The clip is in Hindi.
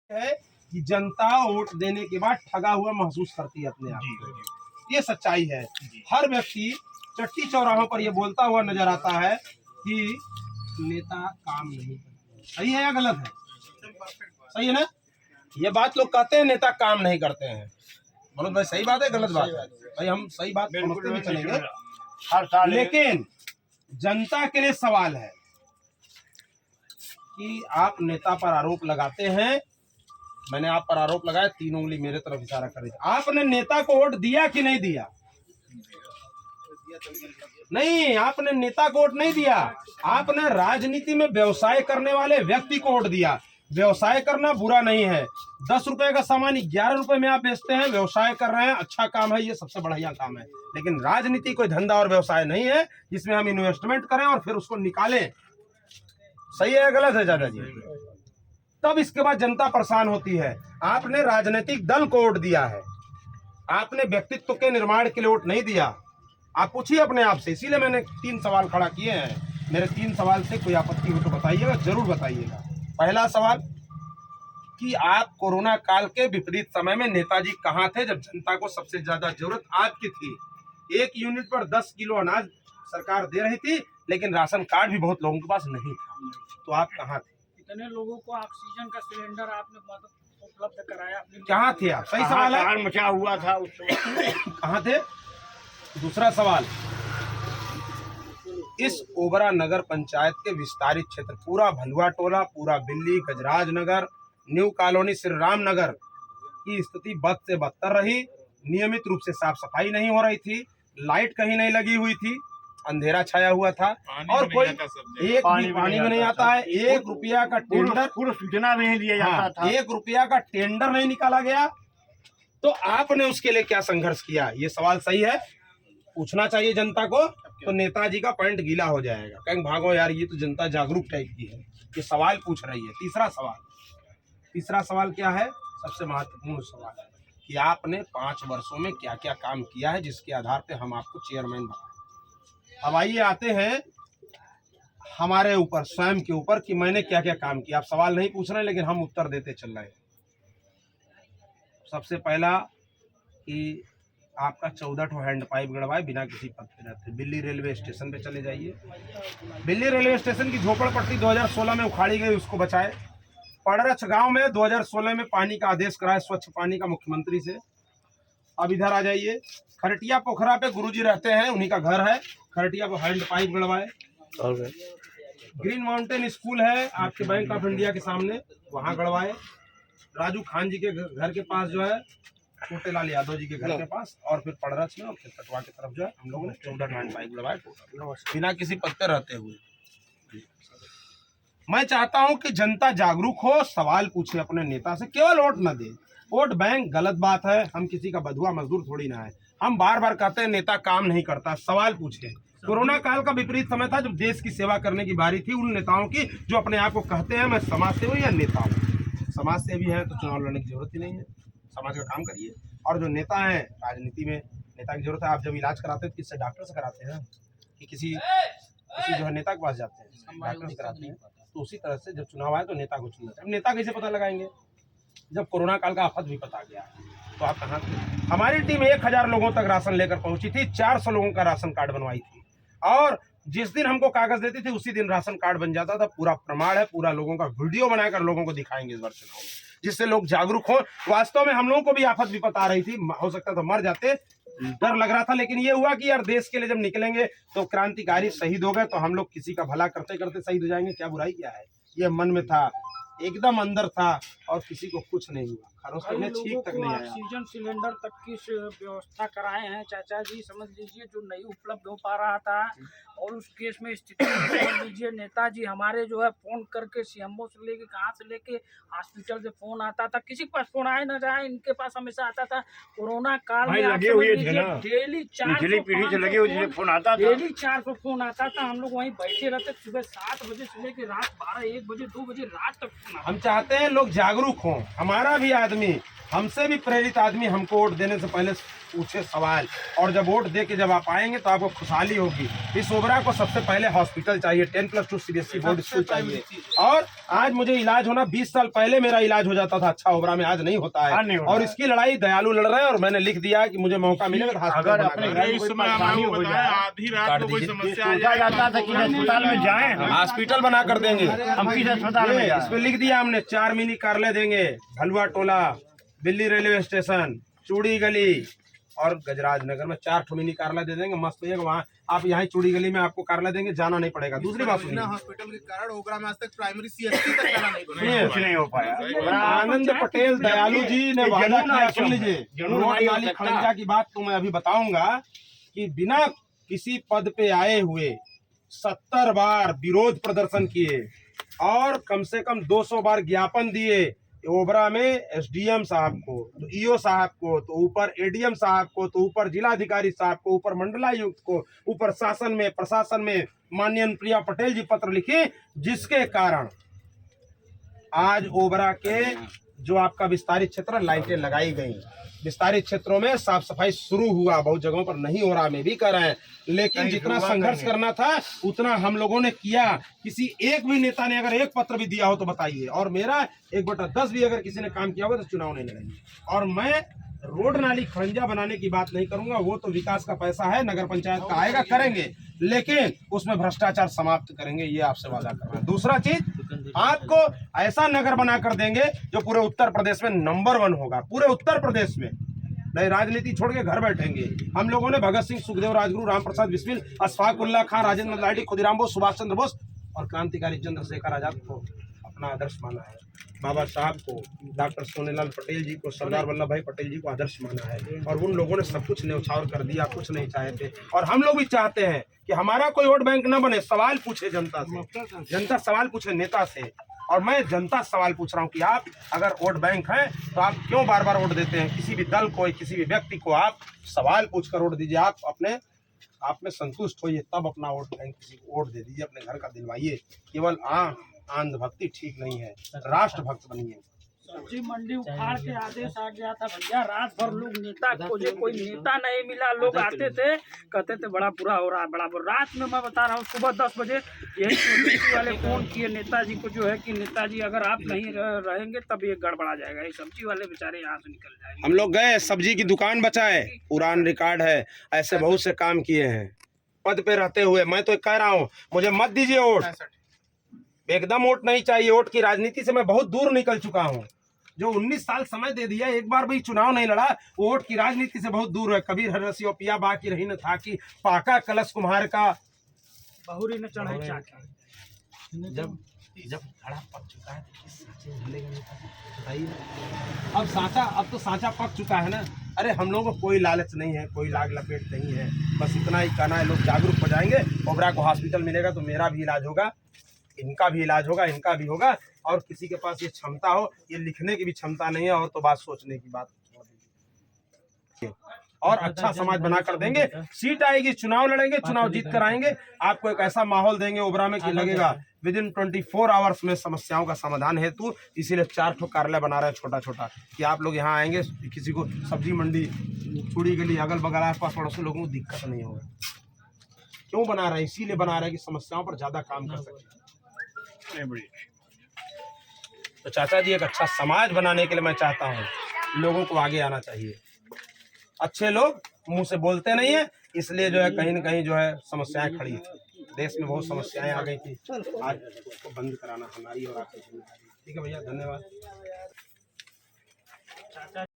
है कि जनता वोट देने के बाद ठगा हुआ महसूस करती है अपने आप को। ये सच्चाई है। हर व्यक्ति चट्टी चौराहों पर ये बोलता हुआ नजर आता है कि नेता काम नहीं करते। सही है या गलत है? सही है ना? ये बात लोग कहते हैं नेता काम नहीं करते हैं। मनोज भाई सही बात है गलत बात है? भाई हम सही बात समझते भी चलेंगे हर साल, लेकिन जनता के लिए सवाल है कि आप नेता पर आरोप लगाते हैं। मैंने आप पर आरोप लगाया, 3 उंगली मेरे तरफ इशारा कर रही थी। आपने नेता को वोट दिया कि नहीं दिया? नहीं, आपने नेता को वोट नहीं दिया। आपने राजनीति में व्यवसाय करने वाले व्यक्ति को वोट दिया। व्यवसाय करना बुरा नहीं है। 10 रुपए का सामान 11 रुपए में आप बेचते हैं, व्यवसाय कर रहे हैं, अच्छा काम है, ये सबसे बढ़िया काम है। लेकिन राजनीति कोई धंधा और व्यवसाय नहीं है जिसमें हम इन्वेस्टमेंट करें और फिर उसको निकालें। सही है या गलत है दादा जी? तब इसके बाद जनता परेशान होती है। आपने राजनीतिक दल को वोट दिया है, आपने व्यक्तित्व के निर्माण के लिए वोट नहीं दिया। आप पूछिए अपने आप से, इसीलिए मैंने 3 सवाल खड़ा किए हैं। मेरे 3 सवाल से कोई आपत्ति हो तो बताइएगा, जरूर बताइएगा। पहला सवाल कि आप कोरोना काल के विपरीत समय में नेताजी कहाँ थे जब जनता को सबसे ज्यादा जरूरत आपकी थी? 1 यूनिट पर 10 किलो अनाज सरकार दे रही थी, लेकिन राशन कार्ड भी बहुत लोगों के पास नहीं था। तो आप कहाँ थे? कितने लोगों को ऑक्सीजन का सिलेंडर आपने उपलब्ध कराया? कहाँ थे आप? सही सवाल है। मचा हुआ था उस समय। कहाँ थे? दूसरा सवाल, इस ओबरा नगर पंचायत के विस्तारित क्षेत्र, पूरा भलुआ टोला, पूरा बिल्ली, गजराज नगर, न्यू कॉलोनी, श्री राम नगर की स्थिति बद से बदतर रही। नियमित रूप से साफ सफाई नहीं हो रही थी, लाइट कहीं नहीं लगी हुई थी, अंधेरा छाया हुआ था और कोई एक भी पानी में नहीं आता है। 1 रुपया का टेंडर, पूरा सूचना भी नहीं दिया जाता था। 1 रुपया का टेंडर नहीं निकाला गया। तो आपने उसके लिए क्या संघर्ष किया? ये सवाल सही है, पूछना चाहिए जनता को। तो नेताजी का पॉइंट गीला हो जाएगा, कहीं भागो यार, ये तो जनता जागरूक टाइप की है, ये सवाल पूछ रही है। तीसरा सवाल क्या है? सबसे महत्वपूर्ण सवाल है कि आपने 5 वर्षों में क्या क्या काम किया है जिसके आधार पे हम आपको चेयरमैन बनाए। अब आइए आते हैं हमारे ऊपर, स्वयं के ऊपर, कि मैंने क्या क्या काम किया। आप सवाल नहीं पूछ रहे लेकिन हम उत्तर देते चल रहे हैं। सबसे पहला कि आपका 14 हैंड पाइप गड़वाए बिना किसी पद पे रहते। दिल्ली रेलवे स्टेशन पे चले जाइए। दिल्ली रेलवे स्टेशन की झोपड़पट्टी 2016 में उखाड़ी गई, उसको बचाए। पड़रछ गांव में 2016 में पानी का आदेश कराए, स्वच्छ पानी का, मुख्यमंत्री से। अब इधर आ जाइए, खरटिया पोखरा पे गुरुजी रहते हैं, उन्हीं का घर है। खरटिया पर हैंड पाइप गड़वाए। ग्रीन माउंटेन स्कूल है आपके बैंक ऑफ इंडिया के सामने, वहां गड़वाए। राजू खान जी के घर के पास जो है, छोटे लाल यादव जी के घर के पास, और फिर पड़रछ में और फिर कटवा की तरफ जो है हम लोगों ने 14 हैंड पाइप गड़वाए बिना किसी पद पे रहते हुए। मैं चाहता हूं कि जनता जागरूक हो, सवाल पूछे अपने नेता से, केवल वोट न दे। वोट बैंक गलत बात है, हम किसी का बधुआ मजदूर थोड़ी ना है। हम बार बार कहते हैं नेता काम नहीं करता, सवाल पूछे। कोरोना काल का विपरीत समय था जब देश की सेवा करने की बारी थी उन नेताओं की जो अपने आप को कहते हैं मैं समाज सेवी या नेता हूँ। समाज सेवी है तो चुनाव लड़ने की जरूरत ही नहीं है, समाज का काम करिए। और जो नेता है, राजनीति में नेता की जरूरत है। आप जब इलाज कराते हैं तो किससे? डॉक्टर से कराते हैं कि किसी जो है नेता के पास जाते हैं, डॉक्टर से कराते हैं। तो उसी तरह से जब चुनाव आए तो नेता को चुनना चाहिए। नेता कैसे पता लगाएंगे जब कोरोना काल का आफत भी पता गया? तो आप कहाँ थे? हमारी टीम 1000 लोगों तक राशन लेकर पहुंची थी, 400 लोगों का राशन कार्ड बनवाई थी, और जिस दिन हमको कागज देती थी उसी दिन राशन कार्ड बन जाता था। पूरा प्रमाण है, पूरा लोगों का वीडियो बनाकर लोगों को दिखाएंगे इस बार चुनाव में, जिससे लोग जागरूक हो। वास्तव में हम लोगों को भी आफत भी पता आ रही थी, हो सकता था मर जाते, डर लग रहा था, लेकिन ये हुआ कि यार देश के लिए जब निकलेंगे तो क्रांतिकारी शहीद हो गए, तो हम लोग किसी का भला करते करते शहीद हो जाएंगे, क्या बुराई क्या है? ये मन में था, एकदम अंदर था, और किसी को कुछ नहीं हुआ। छींक तक नहीं आया। ऑक्सीजन सिलेंडर तक की व्यवस्था कराए हैं चाचा जी, समझ लीजिए, जो नहीं उपलब्ध हो पा रहा था। और उस केस में स्थिति समझ लीजिए, नेताजी हमारे जो है फोन करके सीएमओ से लेके, कहाँ से लेके, हॉस्पिटल से फोन आता था, किसी के पास फोन आए ना जाए, इनके पास हमेशा आता था। कोरोना काल में लगे हुए थे ना, डेली 400 पीढ़ी से लगे हुए फोन आता था, डेली 400 फोन आता था। हम लोग वहीं बैठे रहते, सुबह 7 बजे से लेके रात 12, 1 बजे, 2 बजे रात तक फोन आता। हम चाहते हैं लोग जागरूक हों। हमारा भी आदमी हमसे भी प्रेरित आदमी हमको वोट देने से पहले पूछे सवाल, और जब वोट दे के जब आप आएंगे तो आपको खुशहाली होगी। इस ओबरा को सबसे पहले हॉस्पिटल चाहिए, 10+2 CBSE बोर्ड स्कूल चाहिए। और आज मुझे इलाज होना, 20 साल पहले मेरा इलाज हो जाता था अच्छा ओबरा में, आज नहीं होता है। और इसकी लड़ाई दयालु लड़ रहे हैं, और मैंने लिख दिया कि मुझे मौका मिलेगा तो अगर अपने घर में कोई परेशानी हो जाए, आधी रात को कोई समस्या आ सोचा जाता था कि अस्पताल में जाएं, हॉस्पिटल बना कर देंगे। हम किस अस्पताल में जाएं? इस पे लिख दिया हमने 4 मिनी कार्यालय देंगे, भलुआ टोला, दिल्ली रेलवे स्टेशन, चूड़ी गली और गजराज नगर में 4 मिनी कार्यालय दे देंगे। मस्त है वहाँ, आप यहाँ चूड़ी गली में आपको कार्यालय देंगे, जाना नहीं पड़ेगा। दूसरी बात सुनिए, हॉस्पिटल के कारण ओबरा में आज तक प्राइमरी CSC तक चला नहीं बना। कुछ नहीं हो पाया। आनंद पटेल दयालु जी ने वादा किया, सुन लीजिए, रोड नाली खड़ंजा की बात तो मैं अभी बताऊंगा कि बिना किसी पद पे आए हुए 70 बार विरोध प्रदर्शन किए और कम से कम 200 बार ज्ञापन दिए ओबरा में, SDM साहब को, तो EO साहब को, तो ऊपर ADM साहब को, तो ऊपर जिलाधिकारी साहब को, ऊपर मंडलायुक्त को, ऊपर शासन में प्रशासन में माननीय प्रिया पटेल जी पत्र लिखे, जिसके कारण आज ओबरा के जो आपका विस्तारित क्षेत्र, लाइटें लगाई गई, विस्तारित क्षेत्रों में साफ सफाई शुरू हुआ, बहुत जगहों पर नहीं हो रहा, मैं भी कर रहे हैं, लेकिन जितना संघर्ष करना था उतना हम लोगों ने किया। किसी एक भी नेता ने अगर एक पत्र भी दिया हो तो बताइए, और मेरा 1/10 भी अगर किसी ने काम किया होगा तो चुनाव नहीं लड़ेंगे। और मैं रोड नाली खड़ंजा बनाने की बात नहीं करूंगा, वो तो विकास का पैसा है, नगर पंचायत का आएगा, करेंगे, लेकिन उसमें भ्रष्टाचार समाप्त करेंगे, ये आपसे वादा कर रहे हैं। दूसरा चीज, आपको ऐसा नगर बना कर देंगे जो पूरे उत्तर प्रदेश में नंबर 1 होगा, पूरे उत्तर प्रदेश में। नहीं, राजनीति छोड़ के घर बैठेंगे। हम लोगों ने भगत सिंह, सुखदेव, राजगुरु, राम प्रसाद बिस्मिल, अशफाक उल्लाह खान, राजेंद्र लाडी, खुदीराम बोस, सुभाष चंद्र बोस और क्रांतिकारी चंद्रशेखर आजाद को अपना आदर्श माना है। बाबा साहब को, डॉक्टर सोनेलाल पटेल जी को, सरदार वल्लभ भाई पटेल जी को आदर्श माना है, और उन लोगों ने सब कुछ न्यौछावर कर दिया, कुछ नहीं चाहे थे। और हम लोग भी चाहते हैं कि हमारा कोई वोट बैंक न बने, सवाल पूछे जनता से, जनता सवाल पूछे नेता से। और मैं जनता सवाल पूछ रहा हूं कि आप अगर वोट बैंक हैं तो आप क्यों बार बार वोट देते हैं किसी भी दल को, किसी भी व्यक्ति को? आप सवाल पूछकर वोट दीजिए, आप अपने आप में संतुष्ट होइए, तब अपना वोट बैंक किसी को वोट दे दीजिए, अपने घर का दिलवाइए। केवल अंधभक्ति ठीक नहीं है, राष्ट्रभक्त बनिए। सब्जी मंडी उखाड़ के आदेश आ गया था भैया, रात भर लोग नेता खोजे, कोई नेता नहीं मिला। लोग आते थे, कहते थे बड़ा बुरा हो रहा है, बड़ा बुरा। रात में मैं बता रहा हूँ, सुबह 10 बजे यही PBC वाले फोन किए नेताजी को, जो है कि नेताजी अगर आप नहीं रहेंगे तब ये गड़बड़ा जाएगा, ये सब्जी वाले बेचारे यहाँ से निकल जाएंगे। हम लोग गए, सब्जी की दुकान बचाए, पुरान रिकॉर्ड है, ऐसे बहुत से काम किए हैं पद पे रहते हुए। मैं तो कह रहा हूँ, मुझे मत दीजिए वोट, एकदम वोट नहीं चाहिए। वोट की राजनीति से मैं बहुत दूर निकल चुका हूँ। जो 19 साल समय दे दिया, एक बार भी चुनाव नहीं लड़ा, वोट की राजनीति से बहुत दूर है। कबीर हरसियो पिया बाकी रही न था कि पाका कलश कुम्हार का बहुरी न चढ़े चाके। जब घड़ा पक चुका है तो किस सांचे में ढलेगा नेता, बताइए। अब तो सांचा पक चुका है ना। अरे हम लोगों को कोई लालच नहीं है, कोई लाग लपेट नहीं है, बस इतना ही कहना है, लोग जागरूक हो जाएंगे। ओबरा को हॉस्पिटल मिलेगा तो मेरा भी इलाज होगा, इनका भी इलाज होगा, इनका भी होगा। और किसी के पास ये क्षमता हो, ये लिखने की भी क्षमता नहीं है, और तो बात सोचने की बात छोड़ दीजिए। और अच्छा समाज बना कर देंगे, सीट आएगी, चुनाव लड़ेंगे, चुनाव जीत कर आएंगे। आपको एक ऐसा माहौल देंगे ओबरा में कि लगेगा विदिन 24 आवर्स में समस्याओं का समाधान हेतु। इसीलिए 4 कार्यालय बना रहे हैं छोटा छोटा, कि आप लोग यहाँ आएंगे, किसी को सब्जी मंडी, चूड़ी गली, अगल बगल आस पास पड़ोसी लोगों को दिक्कत नहीं होगा। क्यों बना रहे हैं? इसीलिए बना रहे हैं कि समस्याओं पर ज्यादा काम कर सके। तो चाचा जी, एक अच्छा समाज बनाने के लिए मैं चाहता हूँ लोगों को आगे आना चाहिए। अच्छे लोग मुंह से बोलते नहीं है, इसलिए जो है कहीं न कहीं जो है समस्याएं खड़ी थी, देश में बहुत समस्याएं आ गई थी। आज उसको बंद कराना हमारी और आपकी जिम्मेदारी। ठीक है भैया, धन्यवाद।